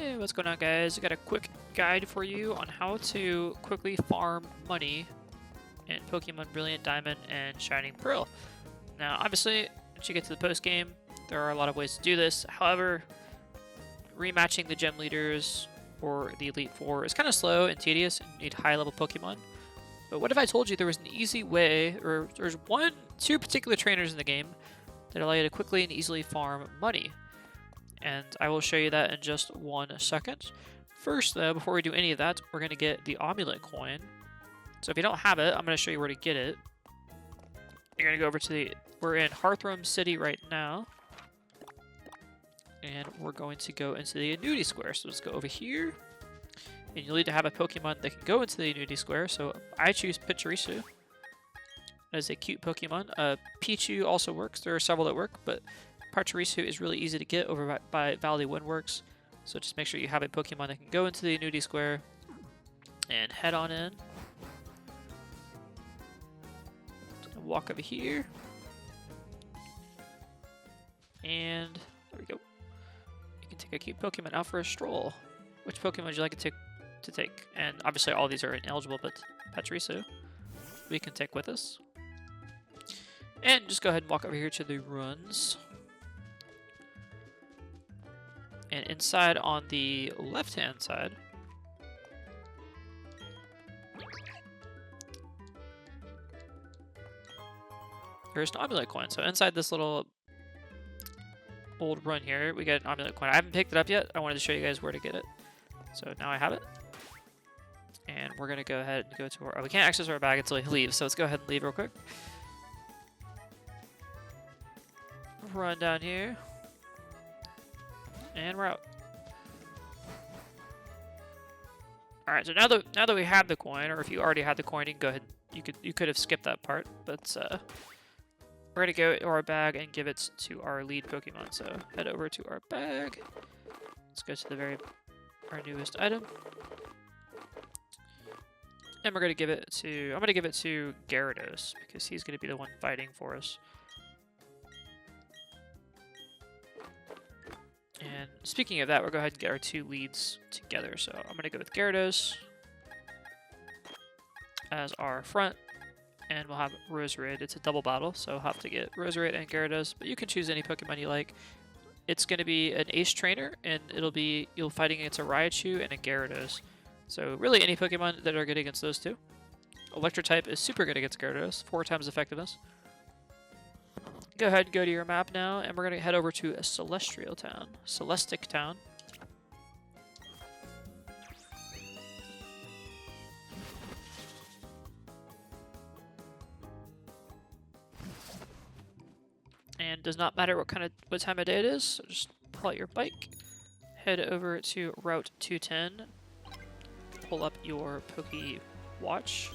Hey, what's going on, guys? I got a quick guide for you on how to quickly farm money in Pokemon Brilliant Diamond and Shining Pearl. Now, obviously, once you get to the post game, there are a lot of ways to do this. However, rematching the gem leaders or the Elite Four is kind of slow and tedious, and you need high-level Pokemon. But what if I told you there was an easy way, or there's two particular trainers in the game that allow you to quickly and easily farm money? And I will show you that in just 1 second. First, though, before we do any of that, we're going to get the Amulet Coin. So if you don't have it, I'm going to show you where to get it. You're going to go over to we're in Hearthome City right now. And we're going to go into the Annuity Square. So let's go over here. And you'll need to have a Pokemon that can go into the Annuity Square. So I choose Pachirisu. That is a cute Pokemon. Pichu also works. There are several that work, but Pachirisu is really easy to get over by Valley Windworks, so just make sure you have a Pokemon that can go into the Annuity Square and head on in. Walk over here, and there we go. You can take a cute Pokemon out for a stroll. Which Pokemon would you like to take? And obviously all these are ineligible, but Pachirisu we can take with us. And just go ahead and walk over here to the ruins. And inside on the left-hand side, there's an Amulet Coin. So inside this little old run here, we get an Amulet Coin. I haven't picked it up yet. I wanted to show you guys where to get it. So now I have it. And we're going to go ahead and go to our... Oh, we can't access our bag until we leave, so let's go ahead and leave real quick. Run down here. And we're out. Alright, so now that we have the coin, or if you already had the coin, you can go ahead. You could have skipped that part, but we're gonna go to our bag and give it to our lead Pokemon. So head over to our bag. Let's go to our newest item. And we're gonna give it to I'm gonna give it to Gyarados because he's gonna be the one fighting for us. And speaking of that, we'll go ahead and get our two leads together. So I'm going to go with Gyarados as our front, and we'll have Roserade. It's a double battle, so I'll have to get Roserade and Gyarados, but you can choose any Pokemon you like. It's going to be an Ace Trainer, and you'll fighting against a Raichu and a Gyarados. So really any Pokemon that are good against those two. Electro-type is super good against Gyarados, 4 times effectiveness. Go ahead and go to your map now, and we're going to head over to a Celestial Town. Celestic Town. And does not matter what time of day it is, so just pull out your bike, head over to Route 210, pull up your Poke Watch,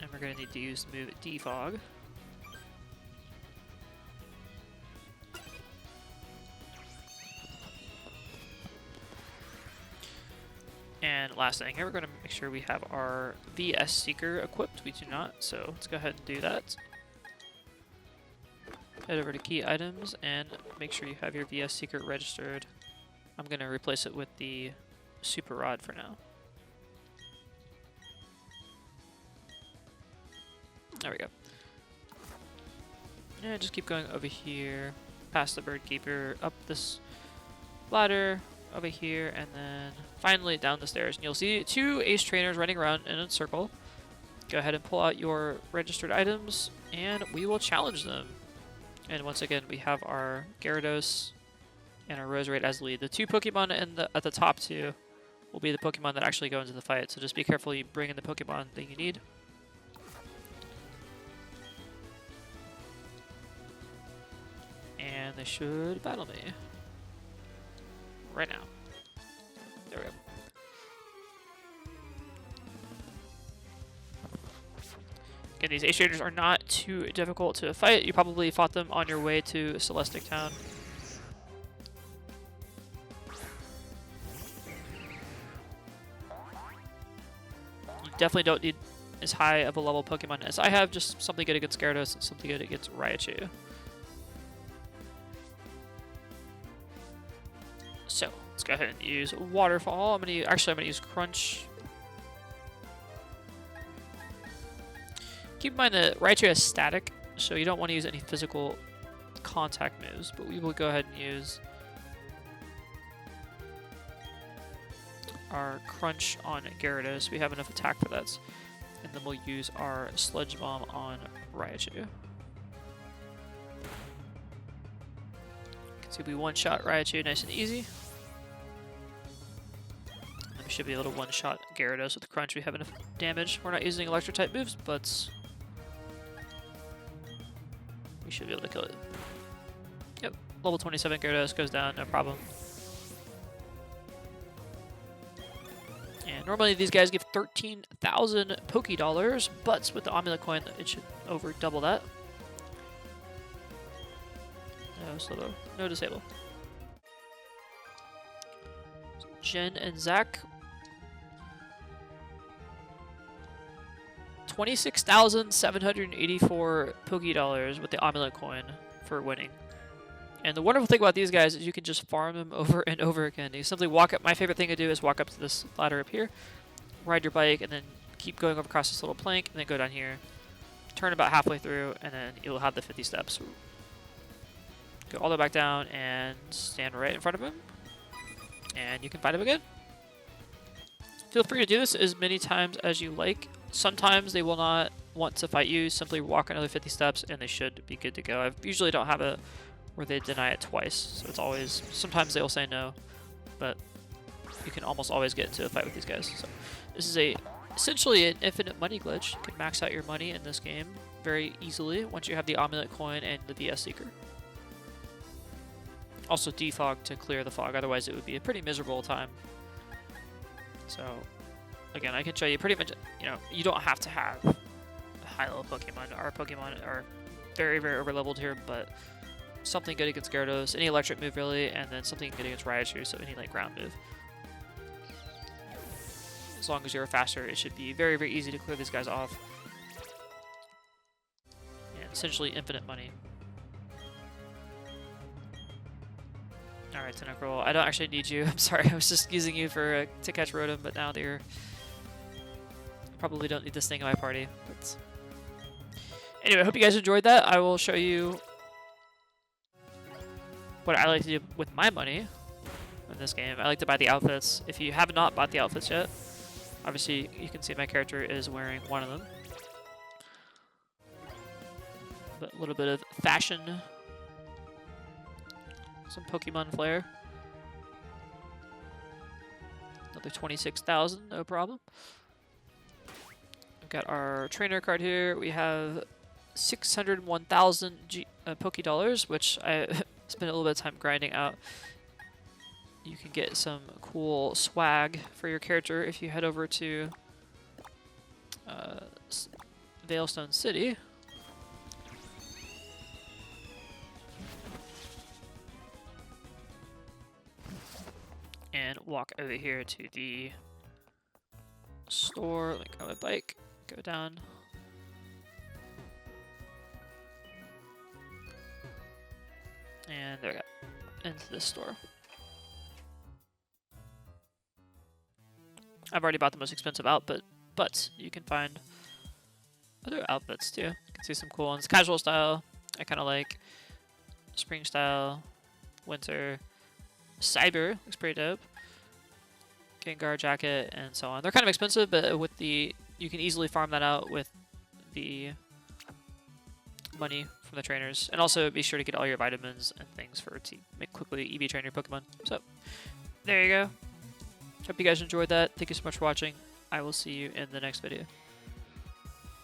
and we're going to need to use the move Defog. And last thing here, we're going to make sure we have our VS Seeker equipped. We do not, so let's go ahead and do that. Head over to Key Items and make sure you have your VS Seeker registered. I'm going to replace it with the Super Rod for now. There we go. And just keep going over here, past the Bird Keeper, up this ladder, over here, and then finally down the stairs. And you'll see 2 Ace Trainers running around in a circle. Go ahead and pull out your registered items, and we will challenge them. And once again, we have our Gyarados and our Roserade as lead. The 2 Pokemon at the top 2 will be the Pokemon that actually go into the fight. So just be careful you bring in the Pokemon that you need. And they should battle me. Right now. There we go. Again, these Ace Trainers are not too difficult to fight. You probably fought them on your way to Celestic Town. You definitely don't need as high of a level Pokemon as I have, just something good against Gyarados and something good against Raichu. So let's go ahead and use Waterfall. I'm gonna use Crunch. Keep in mind that Raichu is static, so you don't want to use any physical contact moves, but we will go ahead and use our Crunch on Gyarados. We have enough attack for that. And then we'll use our Sludge Bomb on Raichu. You can see we one-shot Raichu nice and easy. And we should be able to one-shot Gyarados with the Crunch. We have enough damage. We're not using Electric-type moves, but we should be able to kill it. Yep, level 27 Gyarados goes down, no problem. And normally these guys give 13,000 Poké Dollars, but with the Amulet Coin, it should over double that. No solo, no disable. Jen and Zach. 26,784 Poké Dollars with the Amulet Coin for winning. And the wonderful thing about these guys is you can just farm them over and over again. You simply walk up. My favorite thing to do is walk up to this ladder up here, ride your bike, and then keep going across this little plank, and then go down here, turn about halfway through, and then you'll have the 50 steps. Go all the way back down and stand right in front of him, and you can fight him again. Feel free to do this as many times as you like. Sometimes they will not want to fight you. Simply walk another 50 steps, and they should be good to go. I usually don't have a where they deny it twice, so it's always, sometimes they'll say no, but you can almost always get into a fight with these guys. So this is essentially an infinite money glitch. You can max out your money in this game very easily once you have the Amulet Coin and the VS Seeker. Also defog to clear the fog, otherwise it would be a pretty miserable time. So again, I can show you pretty much, you don't have to have high level Pokemon. Our Pokemon are very, very over leveled here, but something good against Gyarados, any electric move really, and then something good against Raichu, so any like ground move. As long as you're faster, it should be very, very easy to clear these guys off. And essentially infinite money. Alright, Tentacruel, I don't actually need you. I'm sorry, I was just using you for to catch Rotom, but now they're probably don't need this thing in my party. But anyway, I hope you guys enjoyed that. I will show you what I like to do with my money in this game. I like to buy the outfits. If you have not bought the outfits yet, obviously you can see my character is wearing one of them. But a little bit of fashion. Some Pokemon flair. Another 26,000, no problem. We've got our trainer card here. We have 601,000 Poké Dollars, which I spent a little bit of time grinding out. You can get some cool swag for your character if you head over to Veilstone City. And walk over here to the store, like on my bike, go down. And there we go, into this store. I've already bought the most expensive outfit, but you can find other outfits too. You can see some cool ones. Casual style, I kind of like. Spring style, winter. Cyber looks pretty dope. Gengar jacket and so on. They're kind of expensive, but with the you can easily farm that out with the money from the trainers. And also be sure to get all your vitamins and things to make quickly EV train your Pokemon. So there you go. Hope you guys enjoyed that. Thank you so much for watching. I will see you in the next video.